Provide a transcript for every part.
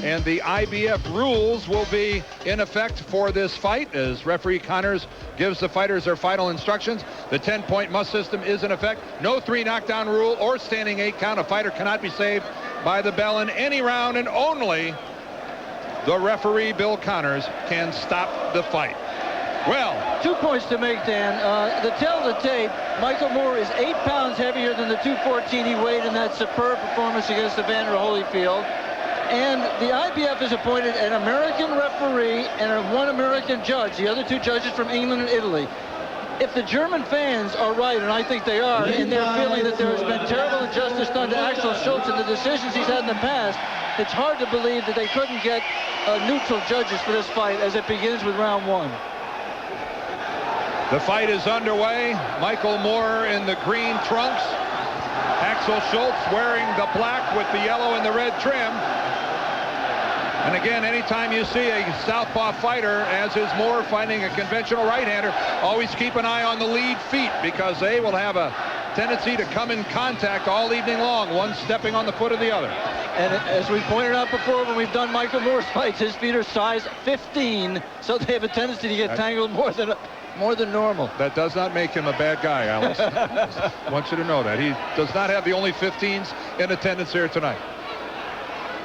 and the IBF rules will be in effect for this fight as referee Connors gives the fighters their final instructions. The 10-point must system is in effect. No 3 knockdown rule or standing 8 count. A fighter cannot be saved by the bell in any round, and only the referee, Bill Connors, can stop the fight. Well, 2 points to make, Dan. The tell of the tape, Michael Moore is 8 pounds heavier than the 214 he weighed in that superb performance against Evander Holyfield. And the IBF has appointed an American referee and one American judge, the other 2 judges from England and Italy. If the German fans are right, and I think they are, and they're feeling that there has been terrible injustice done to Axel Schulz and the decisions he's had in the past, it's hard to believe that they couldn't get neutral judges for this fight as it begins with round 1. The fight is underway. Michael Moore in the green trunks. Axel Schulz wearing the black with the yellow and the red trim. And again, anytime you see a southpaw fighter, as is Moore, fighting a conventional right-hander, always keep an eye on the lead feet, because they will have a tendency to come in contact all evening long, one stepping on the foot of the other. And as we pointed out before, when we've done Michael Moore's fights, his feet are size 15, so they have a tendency to get tangled more than normal. That does not make him a bad guy, Alex. I want you to know that. He does not have the only 15s in attendance here tonight.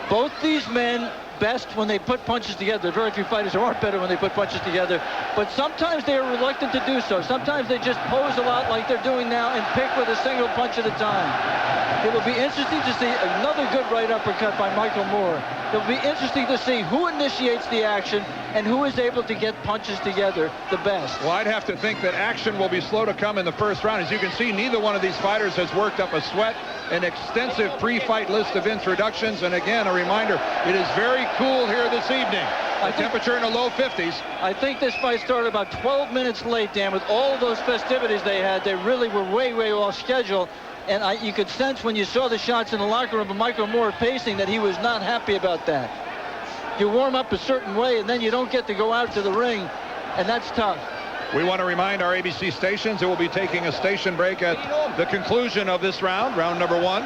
Both these men best when they put punches together. There are very few fighters who aren't better when they put punches together, but sometimes they are reluctant to do so. Sometimes they just pose a lot like they're doing now and pick with a single punch at a time. It will be interesting to see another good right uppercut by Michael Moore. It will be interesting to see who initiates the action and who is able to get punches together the best. Well, I'd have to think that action will be slow to come in the first round. As you can see, neither one of these fighters has worked up a sweat. An extensive pre-fight list of introductions, and again, a reminder, it is very cool here this evening. The temperature in the low 50s. I think this fight started about 12 minutes late, Dan, with all of those festivities they had. They really were way, way off schedule. And you could sense when you saw the shots in the locker room of Michael Moore pacing that he was not happy about that. You warm up a certain way, and then you don't get to go out to the ring, and that's tough. We want to remind our ABC stations it will be taking a station break at the conclusion of this round, round number 1.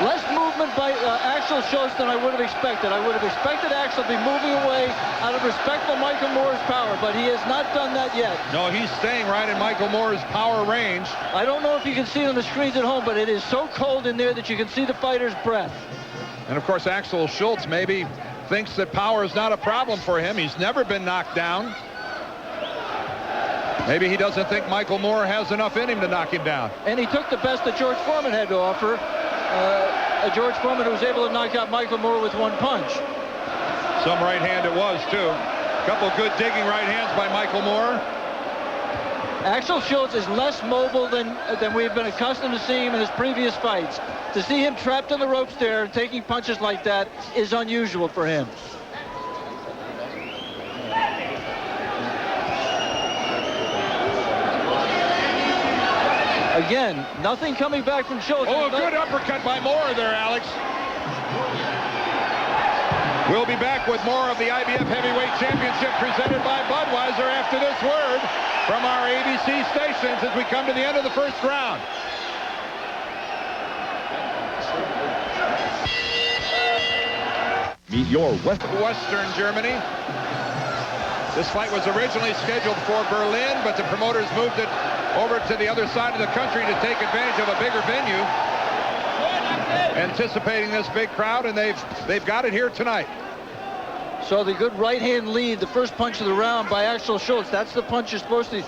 Less movement by Axel Schulz than I would have expected. I would have expected Axel to be moving away out of respect for Michael Moore's power, but he has not done that yet. No, he's staying right in Michael Moore's power range. I don't know if you can see it on the screens at home, but it is so cold in there that you can see the fighter's breath. And of course, Axel Schulz maybe thinks that power is not a problem for him. He's never been knocked down. Maybe he doesn't think Michael Moore has enough in him to knock him down. And he took the best that George Foreman had to offer. George Foreman who was able to knock out Michael Moore with 1 punch. Some right hand it was, too. A couple good digging right hands by Michael Moore. Axel Schulz is less mobile than we've been accustomed to seeing him in his previous fights. To see him trapped on the ropes there and taking punches like that is unusual for him. Again, nothing coming back from Schulz. Oh, a good uppercut by Moore there, Alex. We'll be back with more of the IBF Heavyweight Championship presented by Budweiser after this word from our ABC stations as we come to the end of the first round. Meet your Western Germany. This fight was originally scheduled for Berlin, but the promoters moved it over to the other side of the country to take advantage of a bigger venue, anticipating this big crowd, and they've got it here tonight. So the good right hand lead, the first punch of the round by Axel Schulz. That's the punch you're supposed to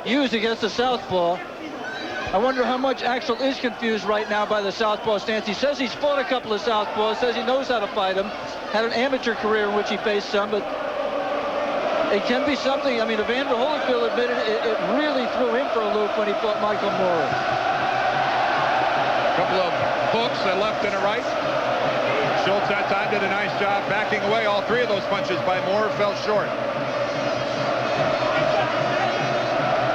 use against the southpaw. I wonder how much Axel is confused right now by the southpaw stance. He says he's fought a couple of southpaws, says he knows how to fight them. Had an amateur career in which he faced some, but it can be something. I mean, Evander Holyfield admitted it really threw him for a loop when he fought Michael Moore. A couple of hooks, a left and a right. Schulz that time did a nice job backing away. All 3 of those punches by Moore fell short.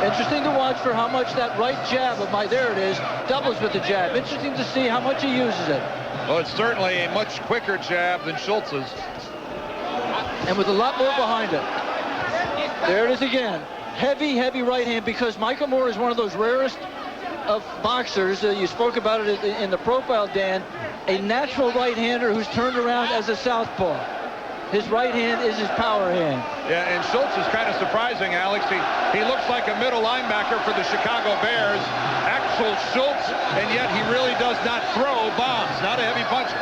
Interesting to watch for how much that right jab of there it is, doubles with the jab. Interesting to see how much he uses it. Well, it's certainly a much quicker jab than Schulz's. And with a lot more behind it. There it is again. Heavy, heavy right hand, because Michael Moore is one of those rarest of boxers. You spoke about it in the profile, Dan. a natural right-hander who's turned around as a southpaw. His right hand is his power hand. Yeah, and Schulz is kind of surprising, Alex. He looks like a middle linebacker for the Chicago Bears, Axel Schulz, and yet he really does not throw bombs, not a heavy puncher.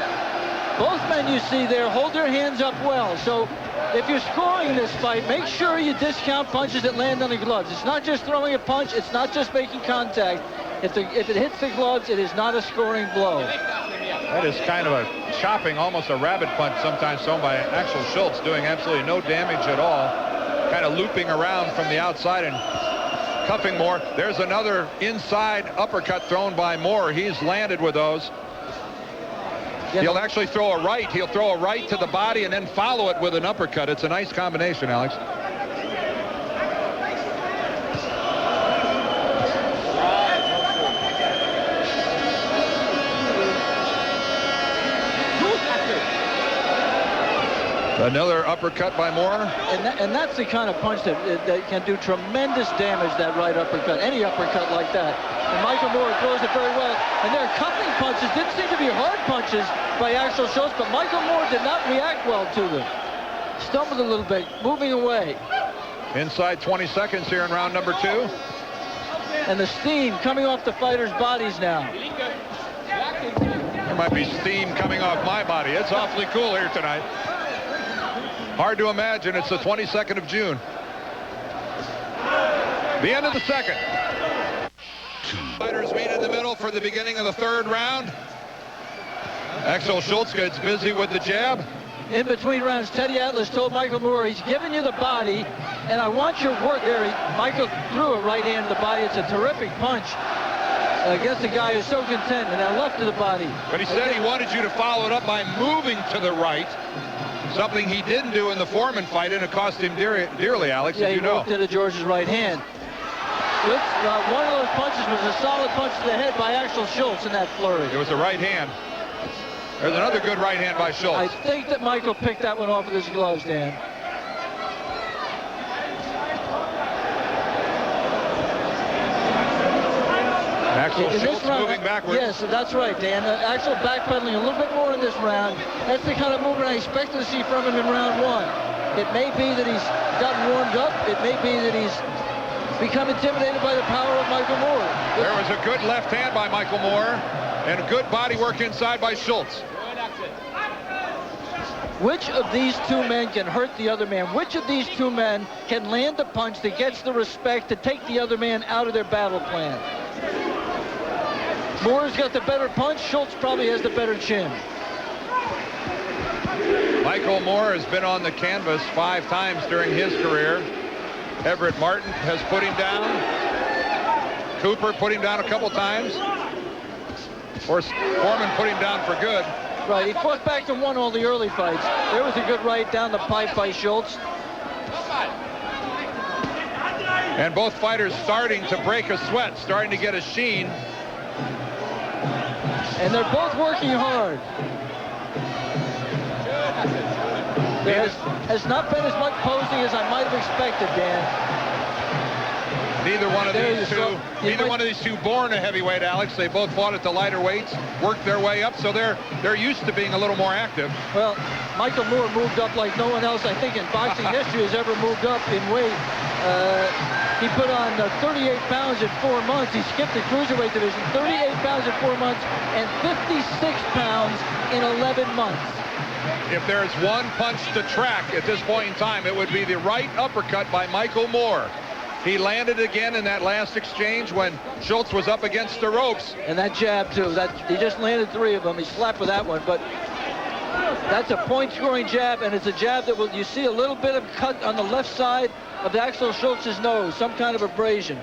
Both men you see there hold their hands up well. So if you're scoring this fight, make sure you discount punches that land on the gloves. It's not just throwing a punch. It's not just making contact. If it hits the gloves, it is not a scoring blow. That is kind of a chopping, almost a rabbit punch sometimes thrown by Axel Schulz, doing absolutely no damage at all. Kind of looping around from the outside and cuffing Moore. There's another inside uppercut thrown by Moore. He's landed with those. He'll actually throw a right. He'll throw a right to the body and then follow it with an uppercut. It's a nice combination, Alex. Another uppercut by Moore. And that's the kind of punch that can do tremendous damage, that right uppercut, any uppercut like that. And Michael Moore throws it very well. And their cuffing punches didn't seem to be hard punches by Axel Schulz, but Michael Moore did not react well to them. Stumbled a little bit, moving away. Inside 20 seconds here in round number 2. And the steam coming off the fighters' bodies now. There might be steam coming off my body. It's awfully cool here tonight. Hard to imagine. It's the 22nd of June. The end of the second. Fighters meet in the middle for the beginning of the third round. Axel Schulz gets busy with the jab. In between rounds, Teddy Atlas told Michael Moore, he's giving you the body, and I want your work there. Michael threw a right hand to the body. It's a terrific punch against a guy who's so content, and a left to the body. But he said he wanted you to follow it up by moving to the right. Something he didn't do in the Foreman fight, and it cost him dearly, Alex, yeah, as you know. He moved into George's right hand. One of those punches was a solid punch to the head by Axel Schulz in that flurry. It was a right hand. There's another good right hand by Schulz. I think that Michael picked that one off with his gloves, Dan. Axel Schulz moving backwards. Yes, that's right, Dan. Axel backpedaling a little bit more in this round. That's the kind of movement I expected to see from him in round 1. It may be that he's gotten warmed up. It may be that he's become intimidated by the power of Michael Moore. There was a good left hand by Michael Moore and a good body work inside by Schulz. Which of these two men can hurt the other man? Which of these two men can land a punch that gets the respect to take the other man out of their battle plan? Moore's got the better punch. Schulz probably has the better chin. Michael Moore has been on the canvas 5 times during his career. Everett Martin has put him down. Cooper put him down a couple times. Of course, Foreman put him down for good. Right, he fought back and won all the early fights. There was a good right down the pipe by Schulz. And both fighters starting to break a sweat, starting to get a sheen. And they're both working hard. There has not been as much posing as I might have expected, Dan. Neither one of these two born a heavyweight, Alex. They both fought at the lighter weights, worked their way up, so they're used to being a little more active. Well, Michael Moore moved up like no one else, I think, in boxing history has ever moved up in weight. He put on 38 pounds in 4 months. He skipped the cruiserweight division, 38 pounds in 4 months, and 56 pounds in 11 months. If there's one punch to track at this point in time, it would be the right uppercut by Michael Moore. He landed again in that last exchange when Schulz was up against the ropes. And that jab, too. He just landed 3 of them. He slapped with that one. But that's a point-scoring jab, and it's a jab that you see a little bit of cut on the left side of Axel Schultz's nose, some kind of abrasion.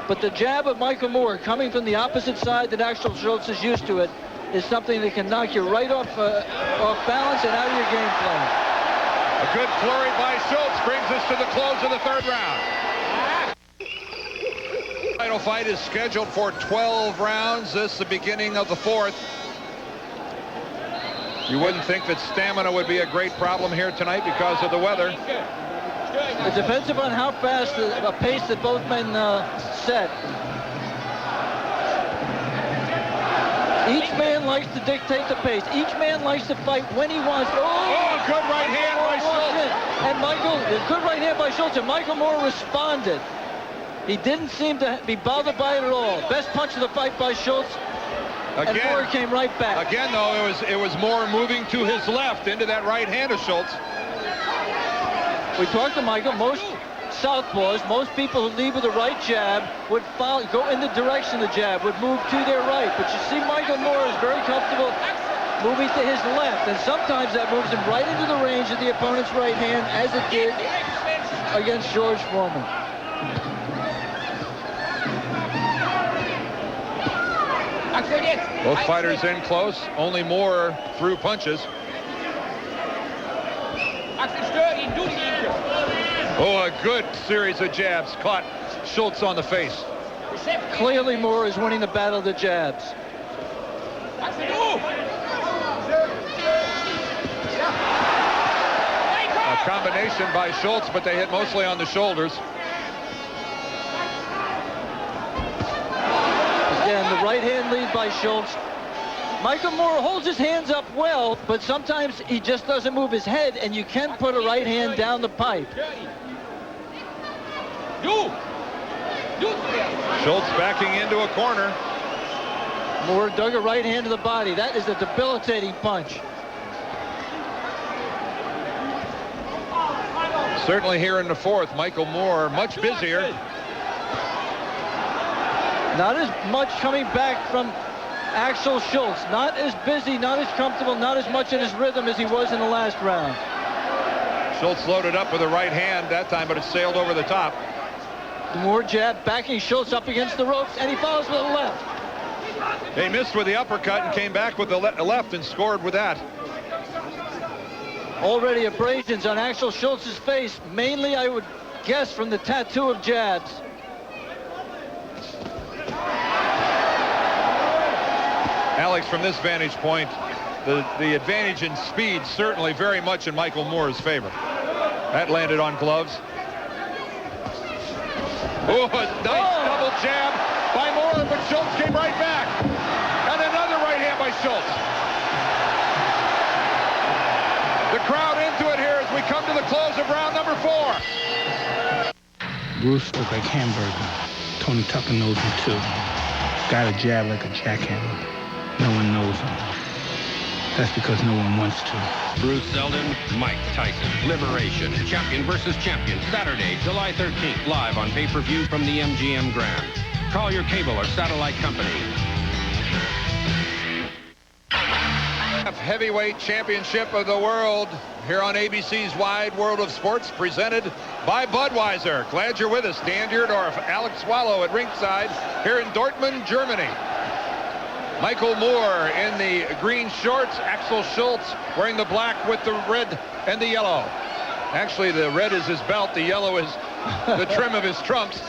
But the jab of Michael Moore coming from the opposite side that Axel Schulz is used to it is something that can knock you right off balance and out of your game plan. A good flurry by Schulz brings us to the close of the 3rd round. The title fight is scheduled for 12 rounds. This is the beginning of the 4th. You wouldn't think that stamina would be a great problem here tonight because of the weather. It depends upon how fast a pace that both men set. Each man likes to dictate the pace. Each man likes to fight when he wants to. Oh, good right hand by Schulz. And good right hand by Schulz, and Michael Moore responded. He didn't seem to be bothered by it at all. Best punch of the fight by Schulz. And Moore came right back. Again, though, it was Moore moving to his left into that right hand of Schulz. We talked to Michael. Most southpaws, most people who lead with the right jab would go in the direction of the jab, would move to their right. But you see Michael Moore is very comfortable moving to his left, and sometimes that moves him right into the range of the opponent's right hand, as it did against George Foreman. Both fighters in close. Only Moore threw punches. Oh, a good series of jabs caught Schulz on the face. Clearly Moore is winning the battle of the jabs. A combination by Schulz, but they hit mostly on the shoulders. Again, the right hand lead by Schulz. Michael Moore holds his hands up well, but sometimes he just doesn't move his head, and you can put a right hand down the pipe. Schulz backing into a corner. Moore dug a right hand to the body. That is a debilitating punch. Certainly here in the fourth, Michael Moore much busier. Not as much coming back from Axel Schulz. Not as busy, not as comfortable, not as much in his rhythm as he was in the last round. Schulz loaded up with a right hand that time, but it sailed over the top. Moore jab backing Schulz up against the ropes, and he follows with a left. He missed with the uppercut and came back with the left and scored with that. Already abrasions on Axel Schulz's face, mainly I would guess from the tattoo of jabs. Alex, from this vantage point, the advantage in speed certainly very much in Michael Moore's favor. That landed on gloves. Oh, a nice double jab by Moore, but Schulz came right back. And another right hand by Schulz. The crowd into it here as we come to the close of round number 4. Bruce looked like hamburger. Tony Tucker knows him too. Got a jab like a jackhammer. No one knows him. That's because no one wants to. Bruce Seldon, Mike Tyson. Liberation. Champion versus champion. Saturday, July 13th. Live on pay-per-view from the MGM Grand. Call your cable or satellite company. Heavyweight Championship of the World here on ABC's Wide World of Sports, presented by Budweiser. Glad you're with us. Dan Dierdorf, Alex Swallow at ringside here in Dortmund, Germany. Michael Moore in the green shorts. Axel Schulz wearing the black with the red and the yellow. Actually, the red is his belt. The yellow is the trim of his trunks.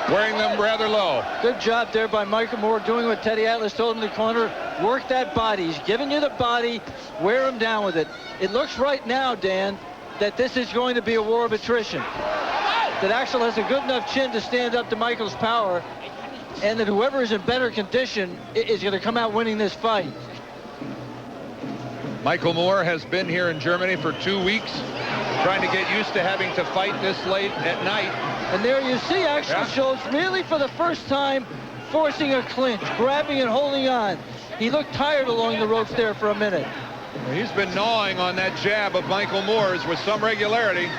Wearing them rather low. Good job there by Michael Moore, doing what Teddy Atlas told him in the corner. Work that body. He's giving you the body. Wear him down with it. It looks right now, Dan, that this is going to be a war of attrition. That Axel has a good enough chin to stand up to Michael's power, and that whoever is in better condition is going to come out winning this fight. Michael Moore has been here in Germany for 2 weeks, trying to get used to having to fight this late at night. And there you see Axel Schulz really for the first time forcing a clinch, grabbing and holding on. He looked tired along the ropes there for a minute. He's been gnawing on that jab of Michael Moore's with some regularity.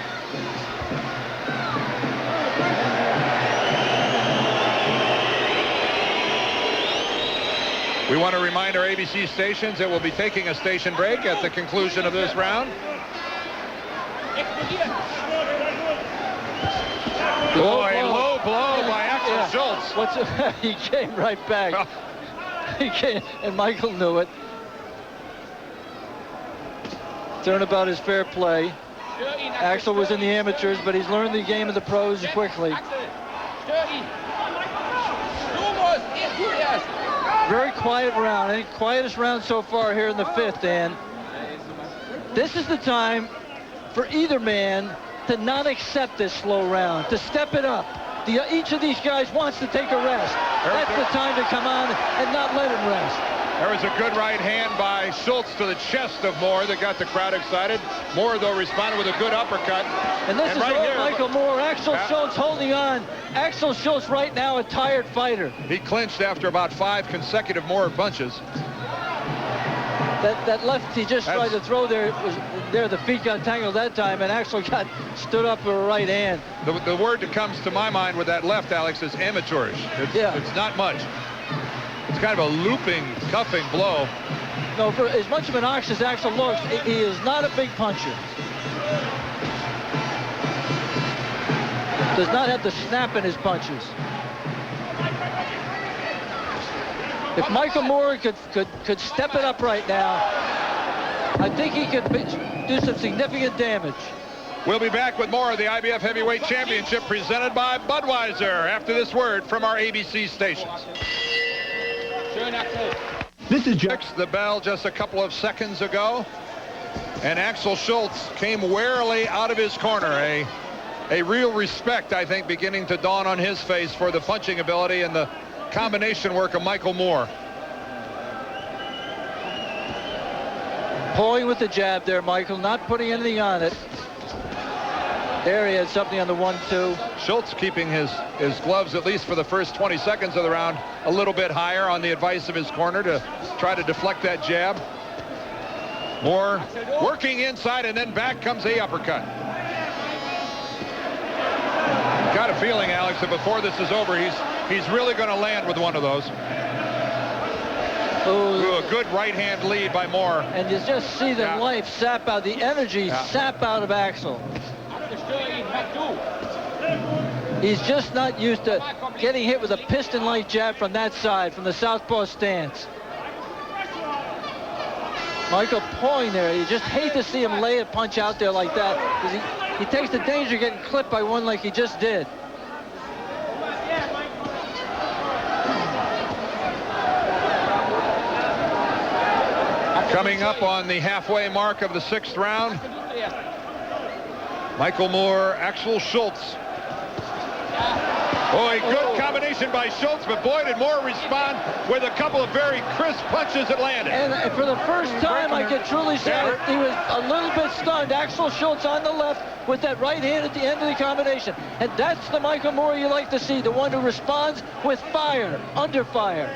We want to remind our ABC stations that we'll be taking a station break at the conclusion of this round. Oh, a low blow by Axel Schulz. He came right back. He came, and Michael knew it. Turnabout is fair play. Axel was in the amateurs, but he's learned the game of the pros quickly. Very quiet round. I think quietest round so far here in the fifth, Dan. This is the time for either man to not accept this slow round, to step it up. each of these guys wants to take a rest. That's the time to come on and not let him rest. There was a good right hand by Schulz to the chest of Moore that got the crowd excited. Moore, though, responded with a good uppercut. And this is right all here, Michael Moore. Axel Schulz holding on. Axel Schulz right now a tired fighter. He clinched after about 5 consecutive Moore punches. That left he just tried to throw there. The feet got tangled that time, and Axel stood up for a right hand. The word that comes to my mind with that left, Alex, is amateurish. It's not much. It's kind of a looping, cuffing blow. No, for as much of an ox as Axel looks, he is not a big puncher. Does not have the snap in his punches. If Michael Moore could step it up right now, I think he could do some significant damage. We'll be back with more of the IBF Heavyweight Championship presented by Budweiser after this word from our ABC stations. This is the bell just a couple of seconds ago, and Axel Schulz came warily out of his corner. A real respect, I think, beginning to dawn on his face for the punching ability and the combination work of Michael Moore. Pulling with the jab there, Michael, not putting anything on it. There he had something on the 1-2. Schulz keeping his gloves, at least for the first 20 seconds of the round, a little bit higher on the advice of his corner to try to deflect that jab. Moore working inside, and then back comes the uppercut. Got a feeling, Alex, that before this is over, he's really going to land with one of those. Ooh, a good right hand lead by Moore. And you just see the life sap out, the energy sap out of Axel. He's just not used to getting hit with a piston-like jab from that side, from the southpaw stance. Michael pulling there. You just hate to see him lay a punch out there like that, because he takes the danger of getting clipped by one like he just did. Coming up on the halfway mark of the 6th round, Michael Moore, Axel Schulz. Boy, good combination by Schulz, but boy, did Moore respond with a couple of very crisp punches that landed. And for the first time, I can truly say he was a little bit stunned. Axel Schulz on the left with that right hand at the end of the combination. And that's the Michael Moore you like to see, the one who responds with fire, under fire.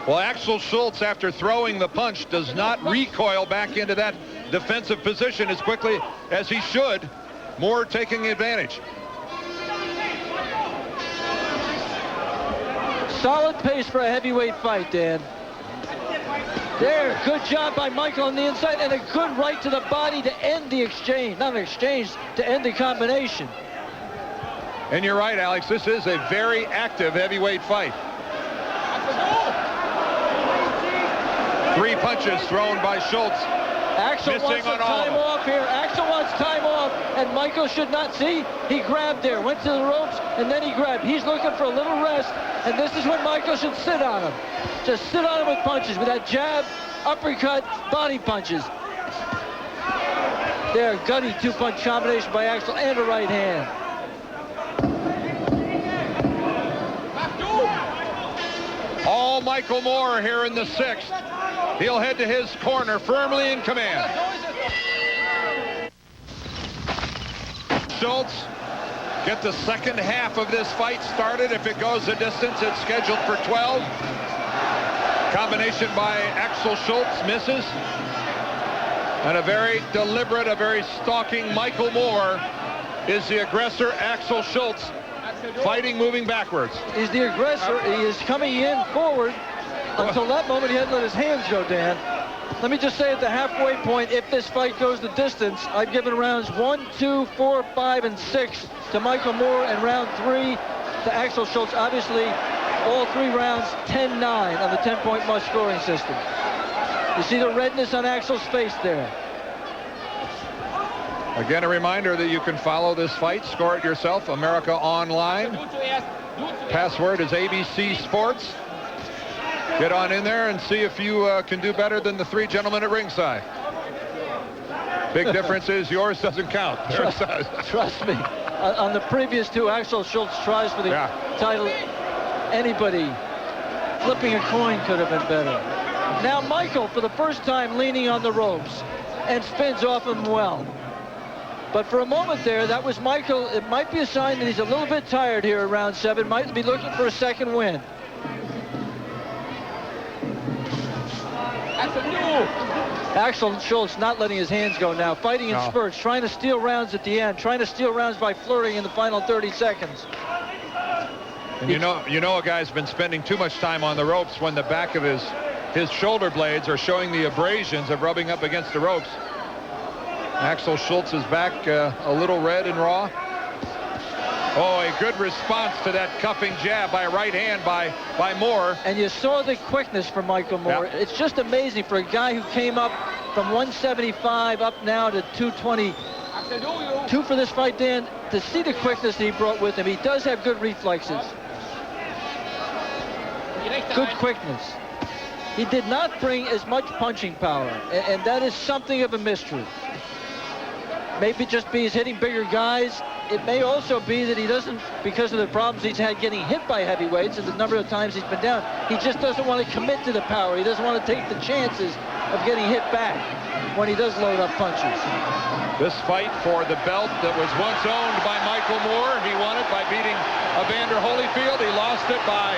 Well, Axel Schulz, after throwing the punch, does not recoil back into that defensive position as quickly as he should. Moore taking advantage. Solid pace for a heavyweight fight, Dan. There, good job by Michael on the inside, and a good right to the body to end the exchange. Not an exchange, to end the combination. And you're right, Alex, this is a very active heavyweight fight. 3 punches thrown by Schulz. Axel wants some time off here. Axel wants time off, and Michael should not see. He grabbed there, went to the ropes, and then he grabbed. He's looking for a little rest, and this is when Michael should sit on him. Just sit on him with punches, with that jab, uppercut, body punches. There, gutty 2-punch combination by Axel and a right hand. All Michael Moore here in the 6th. He'll head to his corner, firmly in command. Schulz get the second half of this fight started. If it goes the distance, it's scheduled for 12. Combination by Axel Schulz misses. And a very deliberate, a very stalking Michael Moore is the aggressor. Axel Schulz fighting, moving backwards. He's the aggressor. He is coming in forward. Until that moment, he hadn't let his hands go, Dan. Let me just say at the halfway point, if this fight goes the distance, I've given rounds 1, 2, 4, 5, and 6 to Michael Moore, and round 3 to Axel Schulz. Obviously, all 3 rounds 10-9 on the 10-point must scoring system. You see the redness on Axel's face there. Again, a reminder that you can follow this fight, score it yourself, America Online. Password is ABC Sports. Get on in there and see if you can do better than the 3 gentlemen at ringside. Big difference is yours doesn't count. Trust me. On the previous two Axel Schulz tries for the title, anybody flipping a coin could have been better. Now Michael, for the first time, leaning on the ropes and spins off him well. But for a moment there, that was Michael. It might be a sign that he's a little bit tired here in round 7. Might be looking for a second win. Axel Schulz not letting his hands go now, fighting in spurts, trying to steal rounds at the end, trying to steal rounds by flirting in the final 30 seconds. And you know a guy's been spending too much time on the ropes when the back of his shoulder blades are showing the abrasions of rubbing up against the ropes. Axel Schulz's back a little red and raw. Oh, a good response to that cuffing jab by a right hand by Moore. And you saw the quickness from Michael Moore. Yep. It's just amazing for a guy who came up from 175 up now to 222 for this fight, Dan, to see the quickness that he brought with him. He does have good reflexes. Good quickness. He did not bring as much punching power, and that is something of a mystery. Maybe just be he's hitting bigger guys. It may also be that he doesn't, because of the problems he's had getting hit by heavyweights and the number of times he's been down, he just doesn't want to commit to the power. He doesn't want to take the chances of getting hit back when he does load up punches. This fight for the belt that was once owned by Michael Moore, he won it by beating Evander Holyfield. He lost it by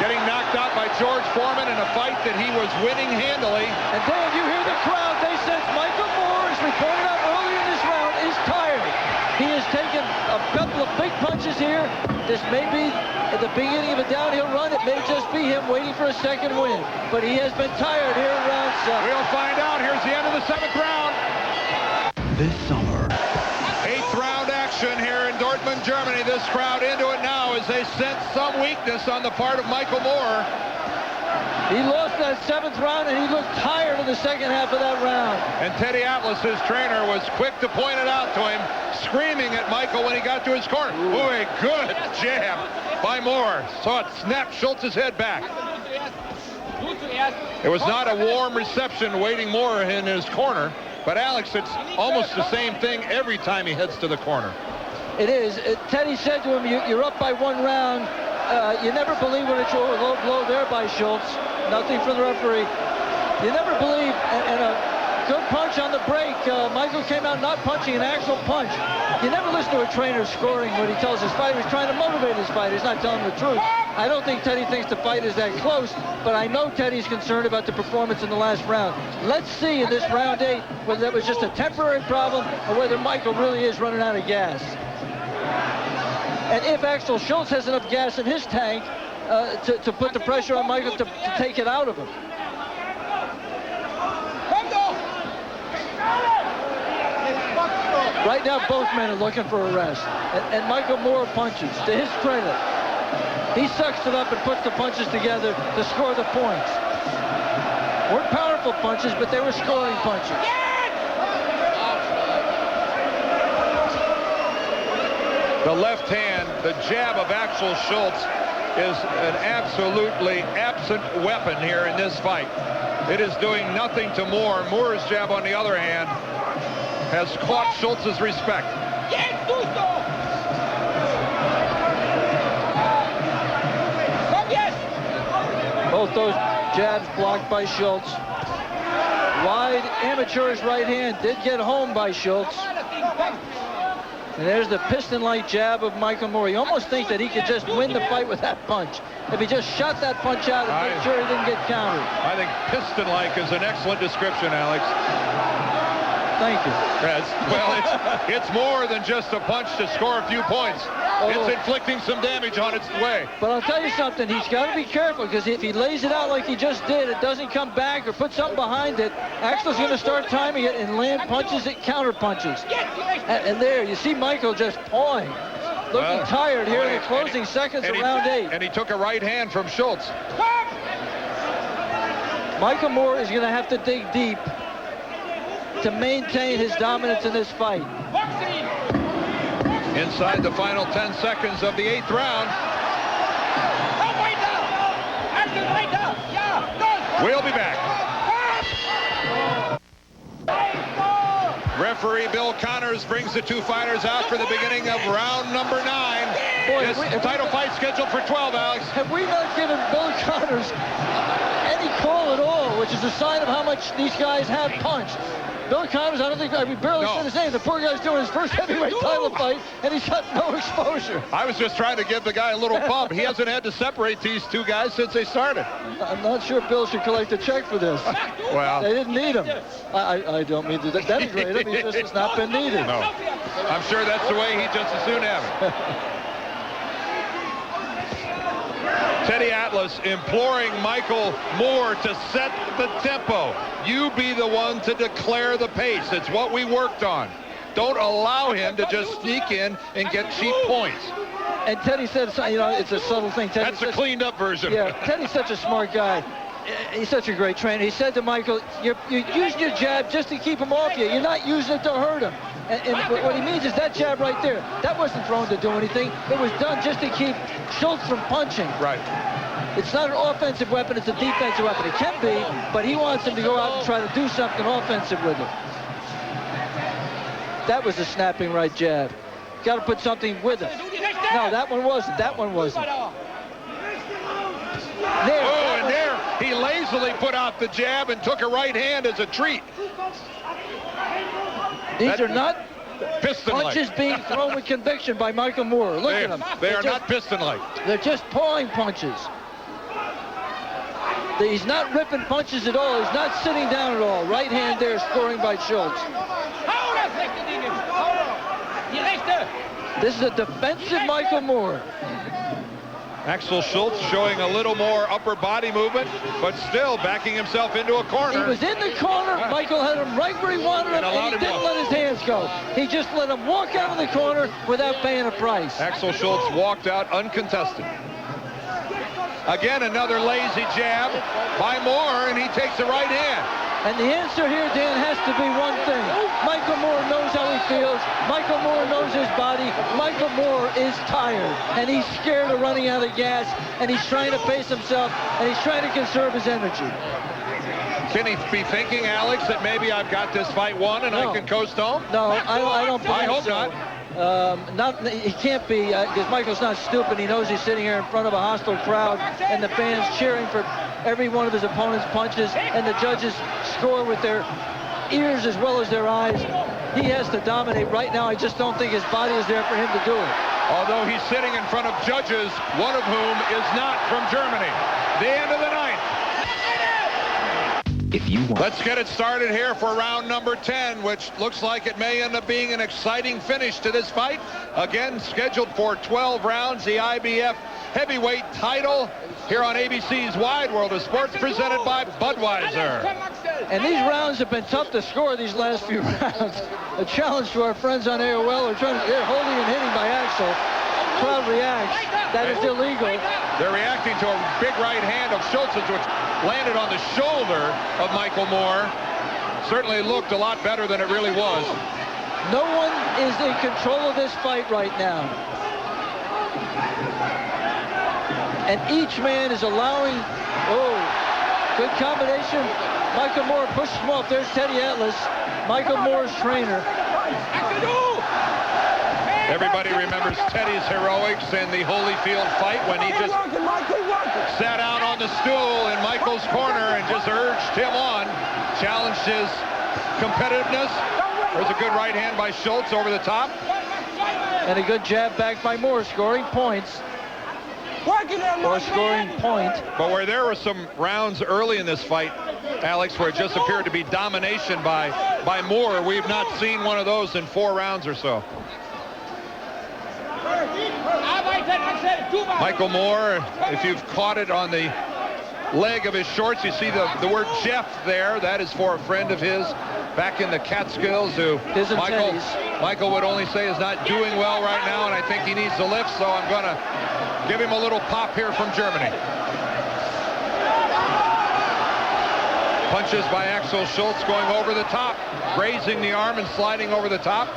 getting knocked out by George Foreman in a fight that he was winning handily. And Dan, you hear the crowd. They sense Michael Moore, as we pointed out earlier in this round, is tired. He has taken a couple of big punches here. This may be at the beginning of a downhill run. It may just be him waiting for a second win. But he has been tired here in round 7. We'll find out. Here's the end of the 7th round. This summer, 8th round action here in Dortmund, Germany. This crowd into it now as they sense some weakness on the part of Michael Moore. He lost that 7th round, and he looked tired in the second half of that round. And Teddy Atlas, his trainer, was quick to point it out to him, screaming at Michael when he got to his corner. Ooh, a good jab by Moore. Saw it snap Schultz's head back. It was not a warm reception waiting Moore in his corner, but Alex, it's almost the same thing every time he heads to the corner. It is. Teddy said to him, you're up by 1 round. You never believe when it's a low blow there by Schulz. Nothing from the referee. You never believe, and a good punch on the break. Michael came out not punching, an actual punch. You never listen to a trainer scoring when he tells his fighter he's trying to motivate his fighter. He's not telling the truth. I don't think Teddy thinks the fight is that close, but I know Teddy's concerned about the performance in the last round. Let's see in this round 8 whether that was just a temporary problem or whether Michael really is running out of gas. And if Axel Schulz has enough gas in his tank to put the pressure on Michael to take it out of him. Right now, both men are looking for a rest. And Michael Moore punches. To his credit, he sucks it up and puts the punches together to score the points. Weren't powerful punches, but they were scoring punches. The left hand, the jab of Axel Schulz, is an absolutely absent weapon here in this fight. It is doing nothing to Moore. Moore's jab, on the other hand, has caught Schultz's respect. Both those jabs blocked by Schulz. Wide amateur's right hand did get home by Schulz. And there's the piston-like jab of Michael Moore. You almost think that he could just win the fight with that punch. If he just shot that punch out and made sure he didn't get countered. I think piston-like is an excellent description, Alex. Thank you. Well, it's more than just a punch to score a few points. It's inflicting some damage on its way. But I'll tell you something, he's got to be careful, because if he lays it out like he just did, it doesn't come back or put something behind it, Axel's going to start timing it and land punches and counter punches. And there, you see Michael just pawing, looking tired here in the closing seconds of round 8. And he took a right hand from Schulz. Michael Moore is going to have to dig deep to maintain his dominance in this fight. Inside the final 10 seconds of the 8th round. We'll be back. Referee Bill Connors brings the two fighters out for the beginning of round number 9. Boy, This title fight scheduled for 12, Alex. Have we not given Bill Connors any call at all, which is a sign of how much these guys have punched? Bill Connors, we barely said his name. The poor guy's doing his first heavyweight title fight, and he's got no exposure. I was just trying to give the guy a little bump. He hasn't had to separate these two guys since they started. I'm not sure Bill should collect a check for this. Well, they didn't need him. I don't mean to denigrate him. He just has not been needed. No. I'm sure that's the way he'd just as soon have it. Teddy Atlas imploring Michael Moore to set the tempo. You be the one to declare the pace. It's what we worked on. Don't allow him to just sneak in and get cheap points. And Teddy said, it's a subtle thing. That's the cleaned up version. Yeah, Teddy's such a smart guy. He's such a great trainer. He said to Michael, you're using your jab just to keep him off you. You're not using it to hurt him. And what he means is that jab right there, that wasn't thrown to do anything. It was done just to keep Schulz from punching. Right. It's not an offensive weapon, it's a defensive weapon. It can be, but he wants him to go out and try to do something offensive with it. That was a snapping right jab. Got to put something with it. No, that one wasn't. That one wasn't. There, and there, he lazily put out the jab and took a right hand as a treat. These are not piston-like punches being thrown with conviction by Michael Moore. Look at them. They are not piston-like. They're just pawing punches. He's not ripping punches at all. He's not sitting down at all. Right hand there, scoring by Schulz. This is a defensive Michael Moore. Axel Schulz showing a little more upper body movement, but still backing himself into a corner. He was in the corner. Michael had him right where he wanted him, and he didn't let his hands go. He just let him walk out of the corner without paying a price. Axel Schulz walked out uncontested. Again, another lazy jab by Moore, and he takes the right hand. And the answer here, Dan, has to be one thing. Michael Moore knows how he feels. Michael Moore knows his body. Michael Moore is tired, and he's scared of running out of gas, and he's trying to pace himself, and he's trying to conserve his energy. Can he be thinking, Alex, that maybe I've got this fight won and I can coast home? No, I don't believe I hope so. not. He can't be, because Michael's not stupid. He knows he's sitting here in front of a hostile crowd, and the fans cheering for every one of his opponent's punches, and the judges score with their ears as well as their eyes. He has to dominate right now. I just don't think his body is there for him to do it. Although he's sitting in front of judges, one of whom is not from Germany. The end of the ninth. If you want. Let's get it started here for round number 10, which looks like it may end up being an exciting finish to this fight. Again, scheduled for 12 rounds, the IBF heavyweight title here on ABC's Wide World of Sports, presented by Budweiser. And these rounds have been tough to score these last few rounds. A challenge to our friends on AOL who are trying to get holding and hitting by Axel. Crowd reacts. That is illegal. They're reacting to a big right hand of Schultz's, which landed on the shoulder of Michael Moore. Certainly looked a lot better than it really was. No one is in control of this fight right now. And each man is allowing, good combination. Michael Moore pushes him off. There's Teddy Atlas, Michael Moore's trainer. Everybody remembers Teddy's heroics in the Holyfield fight when he just sat out on the stool in Michael's corner and just urged him on, challenged his competitiveness. There's a good right hand by Schulz over the top. And a good jab back by Moore, scoring points. Or scoring point. But where there were some rounds early in this fight, Alex, where it just appeared to be domination by Moore, we've not seen one of those in 4 rounds or so. Michael Moore, if you've caught it on the leg of his shorts, you see the word Jeff there. That is for a friend of his back in the Catskills who Michael would only say is not doing well right now, and I think he needs a lift, so I'm going to give him a little pop here from Germany. Punches by Axel Schulz going over the top, grazing the arm and sliding over the top.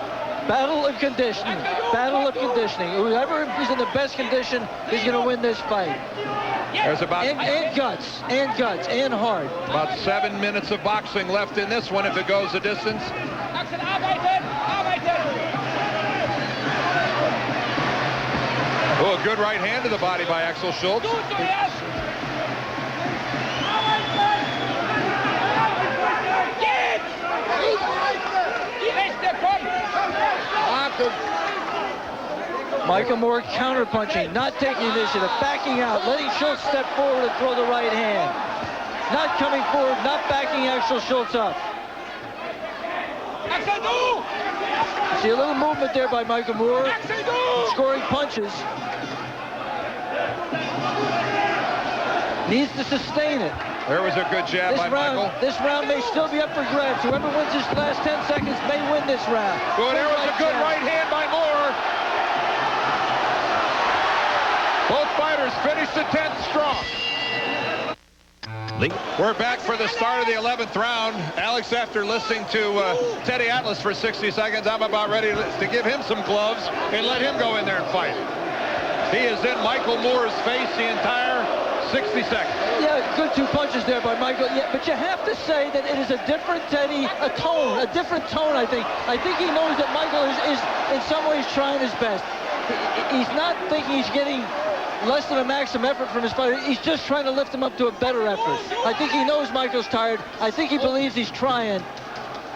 Battle of conditioning. Battle of conditioning. Whoever is in the best condition is going to win this fight. There's about and guts, and heart. About 7 minutes of boxing left in this one if it goes the distance. Oh, a good right hand to the body by Axel Schulz. Michael Moore counterpunching, not taking initiative, backing out, letting Schulz step forward and throw the right hand. Not coming forward, not backing Axel Schulz up. See a little movement there by Michael Moore, scoring punches. Needs to sustain it. There was a good jab by Michael. This round may still be up for grabs. Whoever wins this last 10 seconds may win this round. Well, there was a good right hand by Moore. Both fighters finished the 10th strong. We're back for the start of the 11th round. Alex, after listening to Teddy Atlas for 60 seconds, I'm about ready to give him some gloves and let him go in there and fight. He is in Michael Moore's face the entire 60 seconds. Yeah, good 2 punches there by Michael. Yeah, but you have to say that it is a different Teddy, a different tone, I think. I think he knows that Michael is in some ways trying his best. He's not thinking he's getting less than a maximum effort from his fighter. He's just trying to lift him up to a better effort. I think he knows Michael's tired. I think he believes he's trying.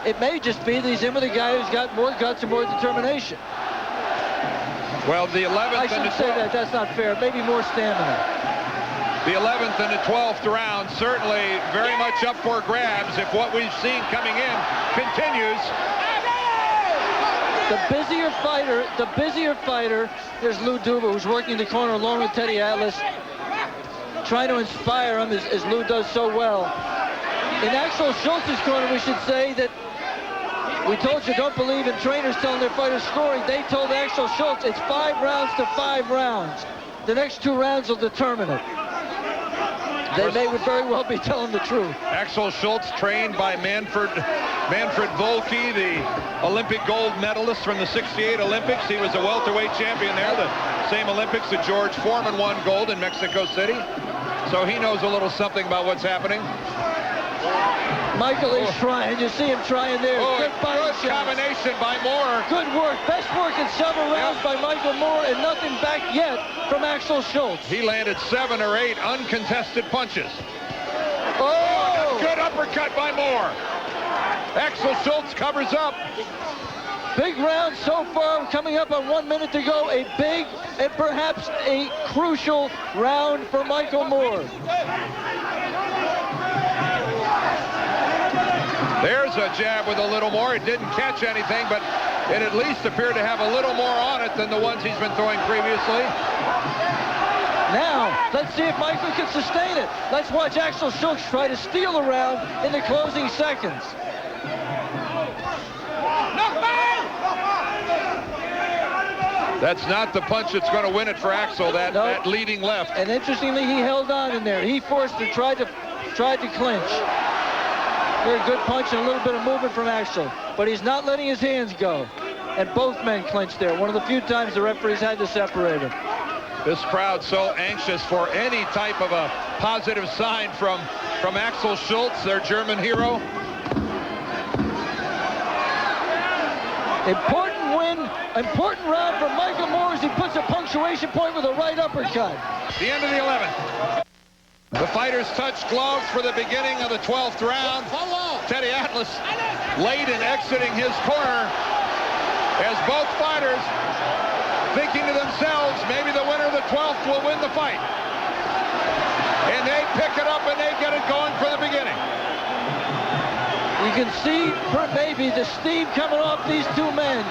It may just be that he's in with a guy who's got more guts and more determination. Well, the 11th I shouldn't say that. That's not fair. Maybe more stamina. The 11th and the 12th round certainly very much up for grabs if what we've seen coming in continues. The busier fighter, there's Lou Duba, who's working the corner along with Teddy Atlas, trying to inspire him as Lou does so well. In Axel Schulz's corner, we should say that we told you don't believe in trainers telling their fighters scoring. They told Axel Schulz it's 5 rounds to 5 rounds. The next 2 rounds will determine it. They would very well be telling the truth. Axel Schulz, trained by Manfred Volke, the Olympic gold medalist from the '68 Olympics. He was a welterweight champion there, the same Olympics that George Foreman won gold in Mexico City. So he knows a little something about what's happening. Michael is trying. You see him trying there. Good combination by Moore. Good work. Best work in several rounds by Michael Moore, and nothing back yet from Axel Schulz. He landed 7 or 8 uncontested punches. Oh! Good uppercut by Moore. Axel Schulz covers up. Big round so far, coming up on 1 minute to go. A big and perhaps a crucial round for Michael Moore. There's a jab with a little more. It didn't catch anything, but it at least appeared to have a little more on it than the ones he's been throwing previously. Now, let's see if Michael can sustain it. Let's watch Axel Schulz try to steal a round in the closing seconds. That's not the punch that's going to win it for Axel, that leading left. And interestingly, he held on in there. He forced to tried to clinch. Very good punch and a little bit of movement from Axel, but he's not letting his hands go. And both men clinched there. One of the few times the referees had to separate him. This crowd so anxious for any type of a positive sign from Axel Schulz, their German hero. Important round for Michael Moore as he puts a punctuation point with a right uppercut. The end of the 11th. The fighters touch gloves for the beginning of the 12th round. Teddy Atlas late in exiting his corner as both fighters thinking to themselves, maybe the winner of the 12th will win the fight. And they pick it up and they get it going for the beginning. You can see maybe the steam coming off these 2 men.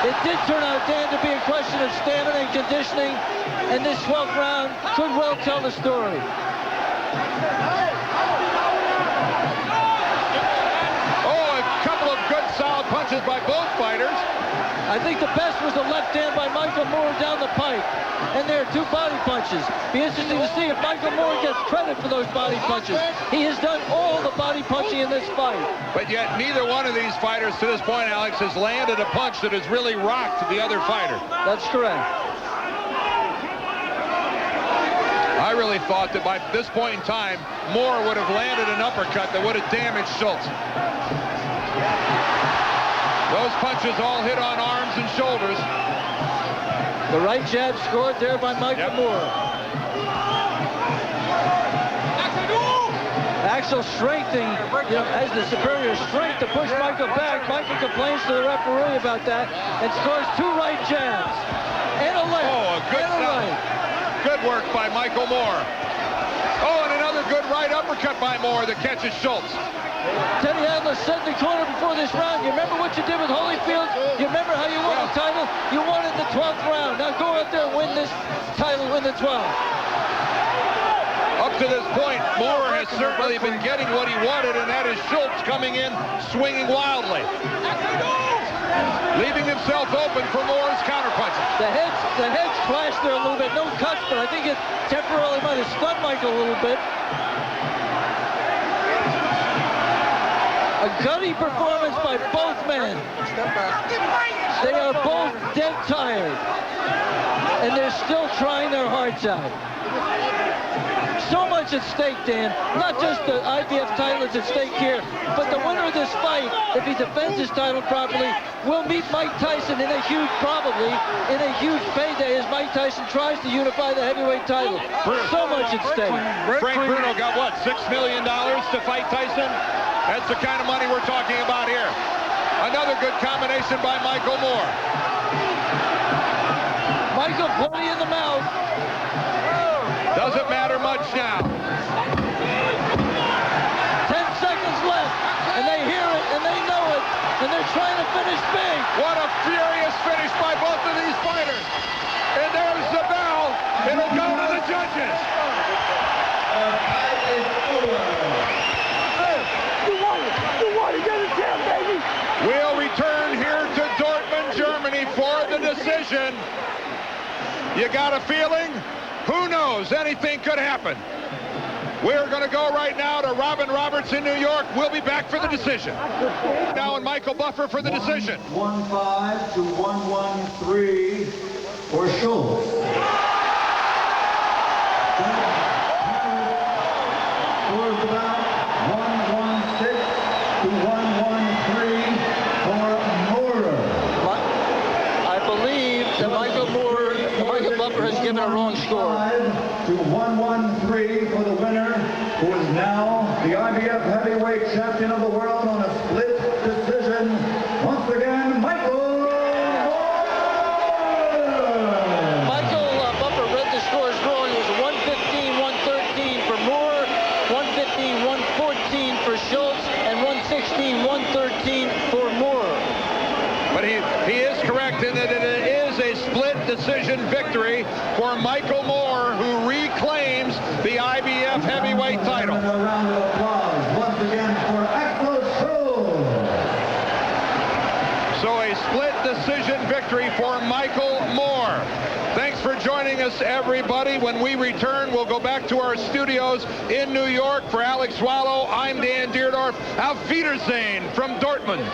It did turn out, Dan, to be a question of stamina and conditioning, and this 12th round could well tell the story. Oh, a couple of good solid punches by both fighters. I think the best was the left hand by Michael Moore down the pipe. And there are 2 body punches. Be interesting to see if Michael Moore gets credit for those body punches. He has done all the body punching in this fight. But yet neither one of these fighters to this point, Alex, has landed a punch that has really rocked the other fighter. That's correct. I really thought that by this point in time, Moore would have landed an uppercut that would have damaged Schulz. Those punches all hit on arms and shoulders. The right jab scored there by Michael Moore. Axel strengthening, has the superior strength to push Michael back. Michael complains to the referee about that and scores 2 right jabs and a left. Oh, a good right. Good work by Michael Moore. Oh, and another good right uppercut by Moore that catches Schulz. Teddy Adler said in the corner before this round, you remember what you did with Holyfield? You remember how you won the title? You won in the 12th round. Now go out there and win this title, win the 12th. Up to this point, Moore has certainly been getting what he wanted, and that is Schulz coming in, swinging wildly. Leaving himself open for Moore's counterpunches. The heads clashed there a little bit. No cuts, but I think it temporarily might have stunned Michael a little bit. A gutty performance by both men. They are both dead tired. And they're still trying their hearts out. So much at stake, Dan. Not just the IBF title is at stake here, but the winner of this fight, if he defends his title properly, will meet Mike Tyson in a huge payday as Mike Tyson tries to unify the heavyweight title. So much at stake. Frank Bruno got what, $6 million to fight Tyson? That's the kind of money we're talking about here. Another good combination by Michael Moore. Michael bloody in the mouth. Doesn't matter much now. 10 seconds left, and they hear it, and they know it, and they're trying to finish big. What a furious finish by both of these fighters. And there's the bell. It'll go to the judges. We'll return here to Dortmund, Germany for the decision. You got a feeling? Who knows? Anything could happen. We're going to go right now to Robin Roberts in New York. We'll be back for the decision. Now and Michael Buffer for the decision. 1-5 to 1-1-3 for Schulz. Scores about 1-1-6 to 1-1-3 for Moore. I believe that Michael Buffer has given a wrong score. 5 to 1-1-3 for the winner, who is now the IBF heavyweight champion of the world on a split decision. Once again, Michael Moore. Michael Buffer read the scores wrong. It was 115-113 for Moore, 115-114 for Schulz, and 116-113 for Moore. But he is correct in that it is a split decision victory for Michael Moore, who reclaims the IBF heavyweight title. And a round of applause once again for Axel Schulz. So a split decision victory for Michael Moore. Thanks for joining us, everybody. When we return, we'll go back to our studios in New York. For Alex Swallow, I'm Dan Deerdorf. Auf Wiedersehen from Dortmund.